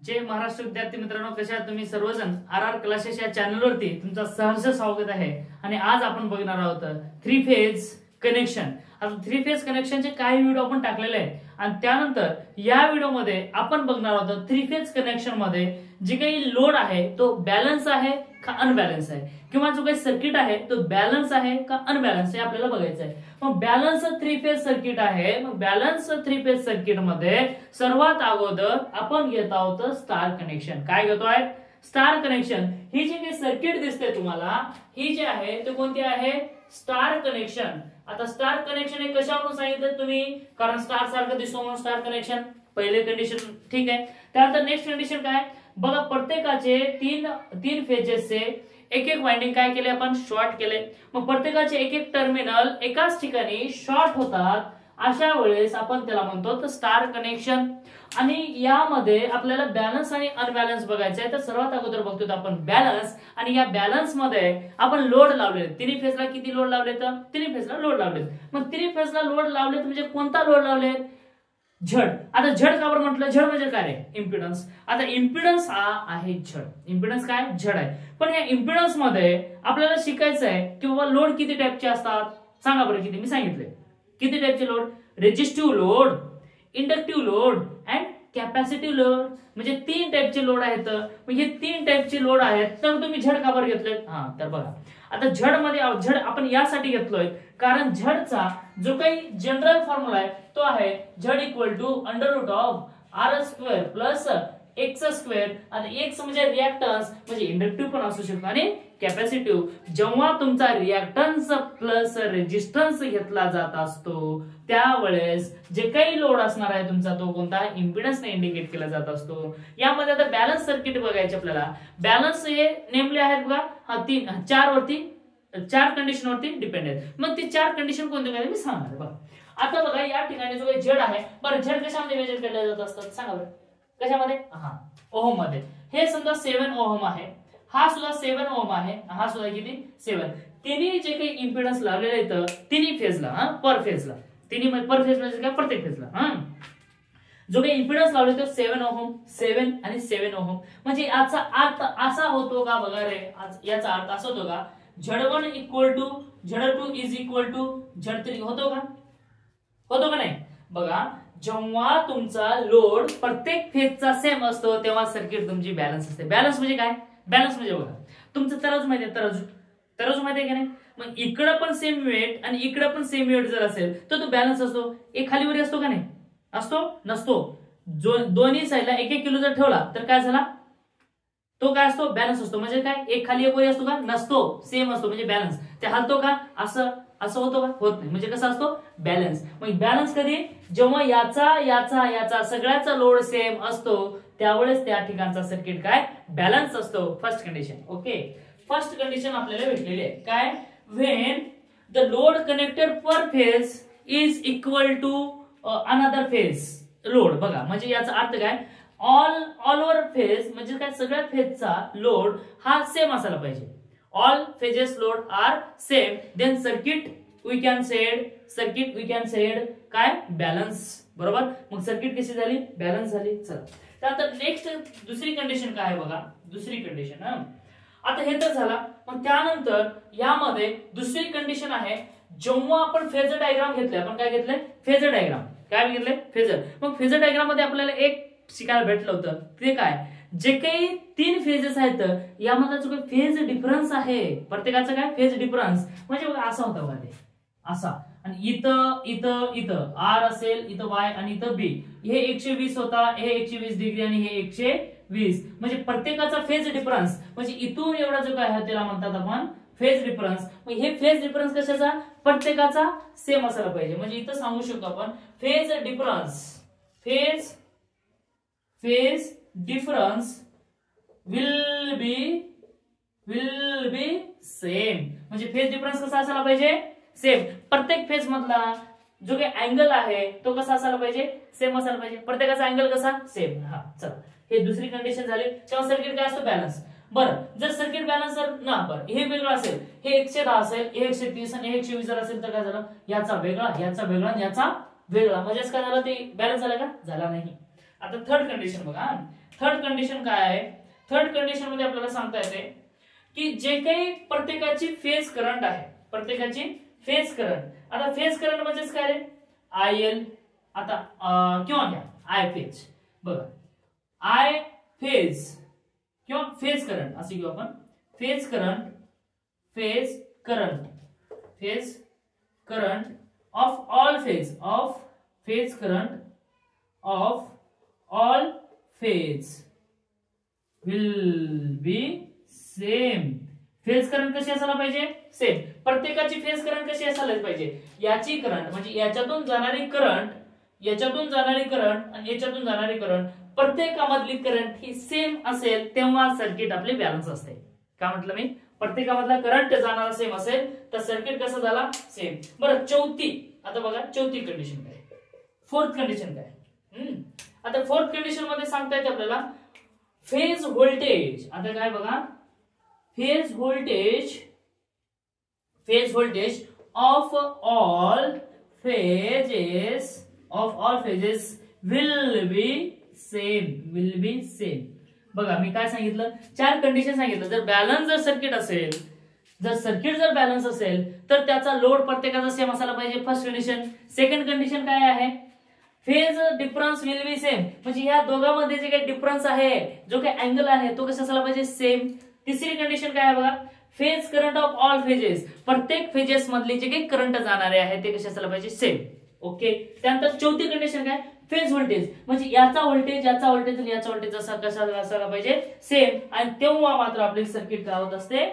जय महाराष्ट्र विद्यार्थी मित्रांनो, कशा आहात तुम्ही सर्वजण? आर क्लासेस या चॅनलवरती तुमचं सहर्ष स्वागत आहे. आणि आज आपण बघणार आहोत थ्री फेज कनेक्शन. आता थ्री फेज कनेक्शनचे काही व्हिडिओ आपण टाकलेले आहेत आणि त्यानंतर या व्हिडिओमध्ये आपण बघणार आहोत थ्री फेज कनेक्शन मध्ये जे काही लोड आहे तो बॅलन्स आहे का अनबॅलन्स आहे, किंवा जो काही सर्किट आहे तो बॅलन्स आहे का अनबॅलन्स आहे आपल्याला बघायचं आहे. मग बॅलन्स थ्री फेज सर्किट आहे. मग बॅलन्स थ्री फेज सर्किट मध्ये सर्वात अगोदर आपण घेत आहोत स्टार कनेक्शन. काय घेतोय? Star connection. ही जी काही सर्किट दिसते तुम्हाला, ही जी आहे ते कोणती आहे? Star connection. आता स्टार कनेक्शन हे कशावरून सांगितलं तुम्ही? कारण स्टार सारखं दिसतो म्हणून स्टार कनेक्शन. पहिले कंडिशन ठीक आहे. त्यानंतर नेक्स्ट कंडिशन काय? बघा, प्रत्येकाचे तीन फेजेसचे एक एक वाइंडिंग काय केले आपण? शॉर्ट केले. मग प्रत्येकाचे एक एक टर्मिनल एकाच ठिकाणी शॉर्ट होतात. अशा वेळेस आपण त्याला म्हणतो स्टार कनेक्शन. आणि यामध्ये आपल्याला बॅलन्स आणि अनबॅलन्स बघायचं आहे. तर सर्वात अगोदर बघतो आपण बॅलन्स. आणि या बॅलन्स मध्ये आपण लोड लावले. तिन्ही फेजला किती लोड लावले? तर तिन्ही फेजला लोड लावले. मग तिन्ही फेजला लोड लावले म्हणजे कोणता लोड लावले? झड. आता झड का बरं म्हटलं? झड म्हणजे काय रे? इम्पिडन्स. आता इम्पिडन्स हा आहे झड. इम्पिडन्स काय? झड आहे. पण या इम्पिडन्स मध्ये आपल्याला शिकायचं आहे की बाबा लोड किती टाईपचे असतात. सांगा बरं किती? मी सांगितले किती टाईपचे load? Resistive load, inductive load and capacitive load. म्हणजे तीन टाईपचे लोड आहेत. म्हणजे तीन टाईपचे लोड आहेत. तर तुम्ही झड का बरं घेतले? हा, तर बघा, आता झड मध्ये झड आपण यासाठी घेतलोय कारण झडचा जो काही जनरल फॉर्म्युला आहे तो आहे Z equal to under root of R square plus X square. आणि एक्स म्हणजे रिएक्टन्स, म्हणजे इंडक्टिव्ह पण असू शकतो आणि कॅपॅसिटिव्ह. जेव्हा तुमचा रिएक्टन्स प्लस रेजिस्टन्स घेतला जात असतो त्यावेळेस जे काही लोड असणार आहे तुमचा तो कोणता? इम्पिडन्सने इंडिकेट केला जात असतो. यामध्ये आता बॅलन्स सर्किट बघायचे आपल्याला. बॅलन्स हे नेमले आहेत बघा, चार कंडिशन वरती डिपेंड आहेत. मग ती चार कंडिशन कोणते काय मी सांगणार बघा. आता बघा, या ठिकाणी जो काही झड आहे, बरं झड कशामध्ये मेजर केले जात असतात सांगा बरं? कशामध्ये? ओहम मध्ये. हे समजा 7 ओहम आहे, हा सुद्धा 7 ओहम आहे, हा सुद्धा किती? 7. तिन्ही जे काही इम्पिडन्स लावलेले आहेत तिन्ही फेजला, पर फेजला. तिन्ही पर फेज म्हणजे काय? प्रत्येक फेजला जो काही इम्पिडन्स लावले तो 7 ओहम, 7 आणि 7 ओहम. म्हणजे याचा अर्थ असा होतो का बघा रे? याचा अर्थ असा होतो का Z1 equal to Z2 is equal to Z3 होतो का? होतो का नाही? बघा, जेव्हा तुमचा लोड प्रत्येक फेजचा सेम असतो तेव्हा सर्किट तुमची बॅलन्स असते. बॅलन्स म्हणजे काय? बॅलन्स म्हणजे बघा, तुमचं तराजू माहिती आहे? तराजू माहिती आहे की नाही? मग इकडं पण सेम वेट आणि इकडं पण सेम वेट जर असेल तर तो बॅलन्स असतो. एक खालीवरी असतो का नाही? असतो? नसतो. दोन्ही साईडला 1-1 किलो जर ठेवला तर काय झाला? तो काय असतो? बॅलन्स असतो. म्हणजे काय? एक खाली एक वरी असतो का? नसतो. सेम असतो म्हणजे बॅलन्स. ते हलतो का? असं होतो का? होत नाही. म्हणजे कसा असतो? बॅलन्स. मग बॅलन्स कधी? जेव्हा याचा सगळ्याचा लोड सेम असतो त्यावेळेस त्या ठिकाणचा सर्किट काय? बॅलन्स असतो. First condition. Okay, first condition आपल्याला भेटलेली आहे. काय? When the load connected per phase is equal to another phase load. बघा, म्हणजे याचा अर्थ काय? ऑल ओव्हर फेज म्हणजे काय? सगळ्या फेजचा लोड हा सेम असायला पाहिजे. All phases load are same, then circuit we can said काय? बॅलन्स. बरोबर. मग सर्किट कशी झाली? बॅलन्स झाली. चला, त्यानंतर नेक्स्ट दुसरी कंडिशन काय आहे बघा. दुसरी कंडिशन आता हे तर झाला. मग त्यानंतर यामध्ये दुसरी कंडिशन आहे, जेव्हा आपण फेजर डायग्राम घेतले. आपण काय घेतले? Phasor diagram. काय घेतले? फेजर. मग फेजर डायग्राम मध्ये आपल्याला एक शिकायला भेटलं होतं ते काय? जे काही तीन फेजेस आहेत यामध्ये जो काही फेज डिफरन्स आहे प्रत्येकाचा काय? फेज डिफरन्स म्हणजे बघा असा होता बघा, ते असा. आणि इथं आर असेल, इथं वाय आणि इथं बी. हे 120 होता, हे 120 डिग्री आणि हे 120. म्हणजे प्रत्येकाचा फेज डिफरन्स म्हणजे इथून एवढा जो काय आहे त्याला म्हणतात आपण फेज डिफरन्स. मग हे फेज डिफरन्स कशाचा? प्रत्येकाचा सेम असायला पाहिजे. म्हणजे इथं सांगू शकतो आपण phase difference will be same. म्हणजे फेज डिफरन्स कसा असायला पाहिजे? सेम. प्रत्येक फेज मधला जो काही अँगल आहे तो कसा असायला पाहिजे? सेम असायला पाहिजे. प्रत्येकाचा अँगल कसा? सेम. चला, हे दुसरी कंडिशन झाली. तेव्हा सर्किट काय असतो? बॅलन्स. बरं, जर सर्किट बॅलन्स बरं हे वेगळं असेल, हे 110 असेल, हे 130 आणि हे 120 जर असेल तर काय झालं? याचा वेगळा आणि याचा वेगळा. म्हणजेच काय झालं? ते बॅलन्स झाला का? झाला नाही. आता थर्ड कंडिशन बघा. थर्ड कंडिशन काय आहे, थर्ड कंडिशन मध्ये आपल्याला सांगता येते की जे काही प्रत्येकाची फेज करंट आहे, प्रत्येकाची फेज करंट, आता फेज करंट म्हणजेच काय रे, आय एल, आता किंवा घ्या आय फेज, बघा आय फेज किंवा फेज करंट असे घेऊ आपण, phase current, phase current, phase current of all phase, of phase current of all phase will be same. Phase current कशी असायला पाहिजे, सेम. प्रत्येकाची फेज करंट कशी असायला पाहिजे, याची करंट म्हणजे याच्यातून जाणारी करंट, याच्यातून जाणारी करंट आणि याच्यातून जाणारी करंट, प्रत्येकामधली करंट ही सेम असेल तेव्हा सर्किट आपले बॅलन्स असते. काय म्हटलं मी, प्रत्येकामधला करंट जाणारा सेम असेल तर सर्किट कसं झाला, सेम. बरं चौथी, आता बघा चौथी कंडिशन काय, फोर्थ कंडिशन काय. आता फोर्थ कंडिशन मध्ये सांगता येते आपल्याला फेज व्होल्टेज. आता काय बघा, phase voltage, phase voltage of all phases, of all phases will be same, will be same. बघा मी काय सांगितलं, चार कंडिशन सांगितलं. जर बॅलन्स जर सर्किट असेल, जर सर्किट जर बॅलन्स असेल तर त्याचा लोड प्रत्येकाचा सेम असायला पाहिजे, फर्स्ट कंडिशन. सेकंड कंडिशन काय आहे, phase difference will be same, म्हणजे या दोघांमध्ये जे काही डिफरन्स आहे, जो काही अँगल आहे तो कसा असायला पाहिजे, सेम. तिसरी कंडिशन काय आहे बघा, phase current of all phases, प्रत्येक फेजेस मधले जे काही करंट जाणारे आहे ते कसे असायला पाहिजे, सेम. ओके. त्यानंतर चौथी कंडिशन काय, फेज व्होल्टेज, म्हणजे याचा व्होल्टेज, याचा व्होल्टेज आणि याचा व्होल्टेज असा कसा असायला पाहिजे, सेम. आणि तेव्हा मात्र आपले सर्किट काय होत असते,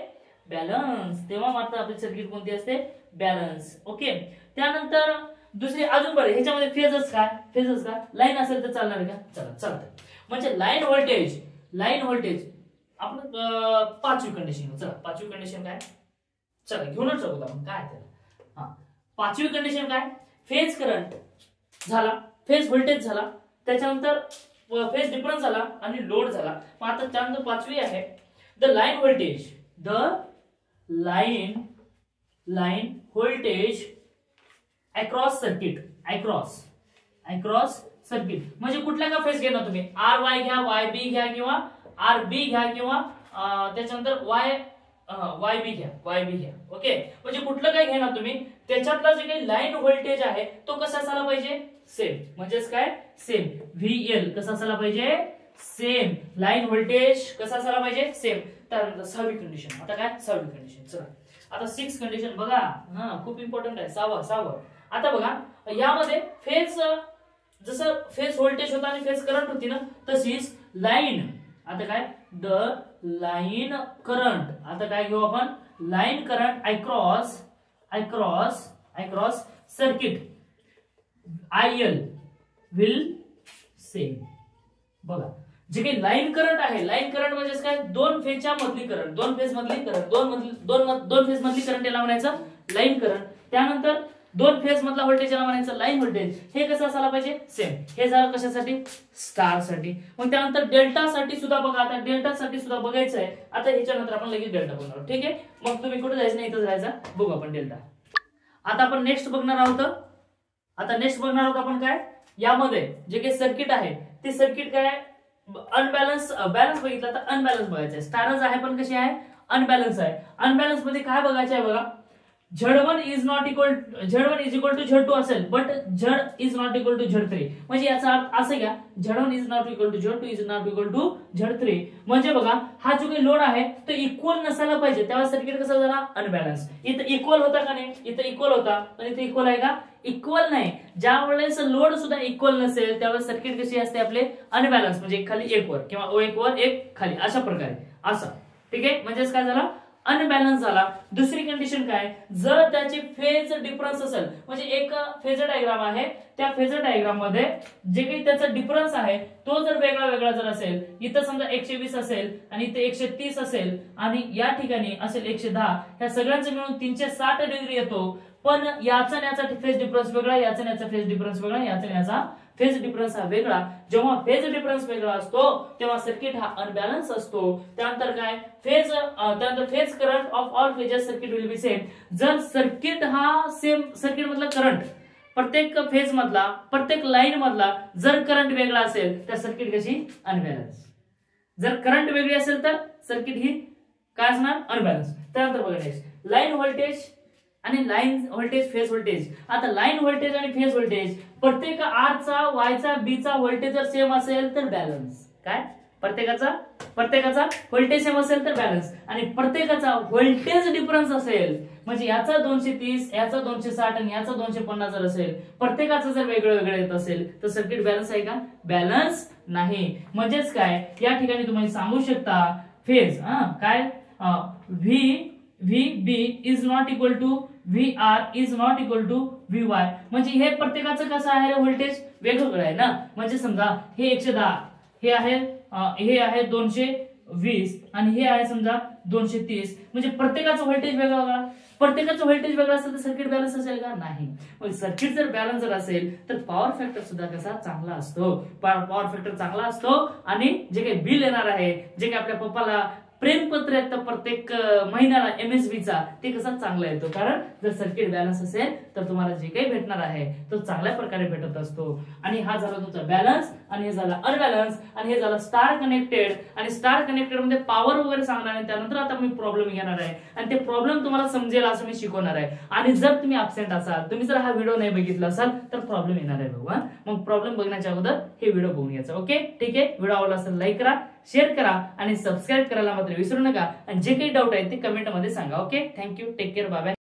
बॅलन्स. तेव्हा मात्र आपली सर्किट कोणती असते, बॅलन्स. ओके. त्यानंतर दुसरी अजून बरं, ह्याच्यामध्ये फेजच काय, फेजच काय, लाईन असेल तर चालणार का, चला चालतं. म्हणजे लाईन व्होल्टेज, लाईन व्होल्टेज आपण पाचवी कंडिशन. चला पाचवी कंडिशन काय, चला घेऊनच शकतो आपण काय त्याला. हा पाचवी कंडिशन काय, फेज करंट झाला, फेज व्होल्टेज झाला, त्याच्यानंतर फेज डिफरन्स झाला आणि लोड झाला. मग आता त्यानंतर पाचवी आहे the line voltage, the line voltage across circuit, across circuit. म्हणजे कुठल्या का फेज घेणार तुम्ही, आर वाय घ्या, वाय बी घ्या किंवा आर बी घ्या किंवा त्याच्यानंतर वाय बी घ्या. ओके. म्हणजे कुठलं काय घेणार तुम्ही, त्याच्यातला जे काही लाईन व्होल्टेज आहे तो कसा असायला पाहिजे, सेम. म्हणजेच काय, सेम. व्हीएल कसा असायला पाहिजे, सेम. लाईन व्होल्टेज कसा असायला पाहिजे, सेम. त्यानंतर सहावी कंडिशन. आता काय, सहावी कंडिशन. चला आता सिक्स कंडिशन बघा, खूप इम्पॉर्टंट आहे, सहावं. आता बघा यामध्ये फेज, जसं फेज व्होल्टेज होता आणि फेज करंट होती ना, तशीच लाईन. आता काय, द लाईन करंट. आता काय घेऊ आपण, line current across circuit IL will same. बघा जे काही लाईन करंट आहे, लाईन करंट म्हणजे काय, दोन फेजच्या मधली करंट, दोन फेज मधली करंट, दोन फेज मधली करंट याला म्हणायचं लाईन करंट. त्यानंतर दोन फेज मधला व्होल्टेज याला म्हणायचं लाईन व्होल्टेज. हे कसं असायला पाहिजे, सेम. हे झालं कशासाठी, स्टार साठी. मग त्यानंतर डेल्टा साठी सुद्धा बघा, आता डेल्टा साठी सुद्धा बघायचं आहे. आता ह्याच्यानंतर आपण लगेच डेल्टा बघणार, ठीक आहे. मग तुम्ही कुठे जायचं नाही, इथं जायचं, बघू आपण डेल्टा. आता आपण नेक्स्ट बघणार आहोत, आपण काय, यामध्ये जे काही सर्किट आहे ते सर्किट काय, अनबॅलन्स, बॅलन्स बघितलं तर अनबॅलन्स बघायचं आहे. स्टारच आहे पण कशी आहे, अनबॅलन्स आहे. अनबॅलन्स मध्ये काय बघायचं आहे बघा, Z1 is equal to Z2 असेल, but Z is not equal to Z3. म्हणजे याचा अर्थ असं घ्या, Z1 is not equal to Z2 is not equal to Z3. म्हणजे बघा हा जो काही लोड आहे तो इक्वल नसायला पाहिजे, तेव्हा सर्किट कसं झाला, अनबॅलन्स. इथं इक्वल होता का नाही, इथं इक्वल होता, पण इथे इक्वल आहे का, इक्वल नाही. ज्या वेळेस लोड सुद्धा इक्वल नसेल त्यावेळेस सर्किट कशी असते आपले, अनबॅलन्स. म्हणजे एक खाली एक वर किंवा एक वर एक खाली, अशा प्रकारे असं, ठीक आहे. म्हणजेच काय झाला, अनबॅलन्स झाला. दुसरी कंडिशन काय, जर त्याची फेज डिफरन्स असेल, म्हणजे एक फेजर डायग्राम आहे, त्या फेजर डायग्राम मध्ये जे काही त्याचा डिफरन्स आहे तो जर वेगळा जर असेल, इथं समजा 120 असेल आणि इथे 130 असेल आणि या ठिकाणी असेल 110, ह्या सगळ्यांचं मिळून 360 डिग्री येतो. पण याचा याचा फेज डिफरन्स वेगळा, याचा याचा फेज डिफरन्स वेगळा, याचा याचा फेज डिफरन्स हा वेगळा. जेव्हा फेज डिफरन्स वेगळा असतो तेव्हा सर्किट हा अनबॅलन्स असतो. त्यानंतर काय, त्यानंतर phase current of all phases circuit will be same. जर सर्किट हा सेम, सर्किट मधला करंट प्रत्येक फेज मधला, प्रत्येक लाईन मधला जर करंट वेगळा असेल तर सर्किट कशी, अनबॅलन्स. जर करंट वेगळी असेल तर सर्किट ही काय असणार, अनबॅलन्स. त्यानंतर बघा नेक्स्ट लाईन व्होल्टेज आणि लाईन व्होल्टेज, फेज व्होल्टेज. आता लाईन व्होल्टेज आणि फेज व्होल्टेज प्रत्येक आर चा, वाय चा, बी चा व्होल्टेज जर सेम असेल तर बॅलन्स. काय प्रत्येकाचा व्होल्टेज सेम असेल तर बॅलन्स, आणि प्रत्येकाचा व्होल्टेज डिफरन्स असेल म्हणजे याचा 230, याचा 260 आणि याचा 250 जर असेल, प्रत्येकाचं जर वेगळं वेगळं येत असेल तर सर्किट बॅलन्स आहे का, बॅलन्स नाही. म्हणजेच काय या ठिकाणी तुम्ही सांगू शकता फेज काय VB is not equal to VR is not equal to VY. म्हणजे हे प्रत्येकाचं कसं आहे व्होल्टेज वेगवेगळं आहे ना. म्हणजे समजा हे 110, हे आहे 220 आणि हे आहे समजा 230. म्हणजे प्रत्येकाचं व्होल्टेज वेगळं, प्रत्येकाचं व्होल्टेज वेगळं असेल तर सर्किट बॅलन्स असेल का, नाही. मग सर्किट जर बॅलन्स जर असेल तर पॉवर फॅक्टर सुद्धा कसा चांगला असतो, पॉवर फॅक्टर चांगला असतो. आणि जे काही बिल येणार आहे, जे काही आपल्या पप्पाला प्रेमपत्र येतं प्रत्येक महिन्याला MSB चा, ते कसा चांगला येतो, कारण जर सर्किट बॅलन्स असेल तर तुम्हाला जे काही भेटणार आहे तो चांगल्या प्रकारे भेटत असतो. आणि हा झाला तुमचा बॅलन्स, आणि हे झाला अनबॅलन्स, आणि हे झालं स्टार कनेक्टेड. आणि स्टार कनेक्टेड मध्ये पॉवर वगैरे सांगणार आहे, त्यानंतर आता मी प्रॉब्लेम घेणार आहे आणि ते प्रॉब्लेम तुम्हाला समजेल असं मी शिकवणार आहे. आणि जर तुम्ही ऍब्सेंट असाल, तुम्ही जर हा व्हिडिओ नाही बघितला असाल तर प्रॉब्लेम येणार आहे बघा. मग प्रॉब्लेम बघण्याच्या अगोदर हे व्हिडिओ बघून घ्यायचा. ओके ठीक आहे. व्हिडिओ आवडला असेल लाईक करा, शेअर करा आणि सबस्क्राईब करायला मात्र विसरू नका. आणि जे काही डाऊट आहे ते कमेंट मध्ये सांगा. Okay thank you, take care, bye bye.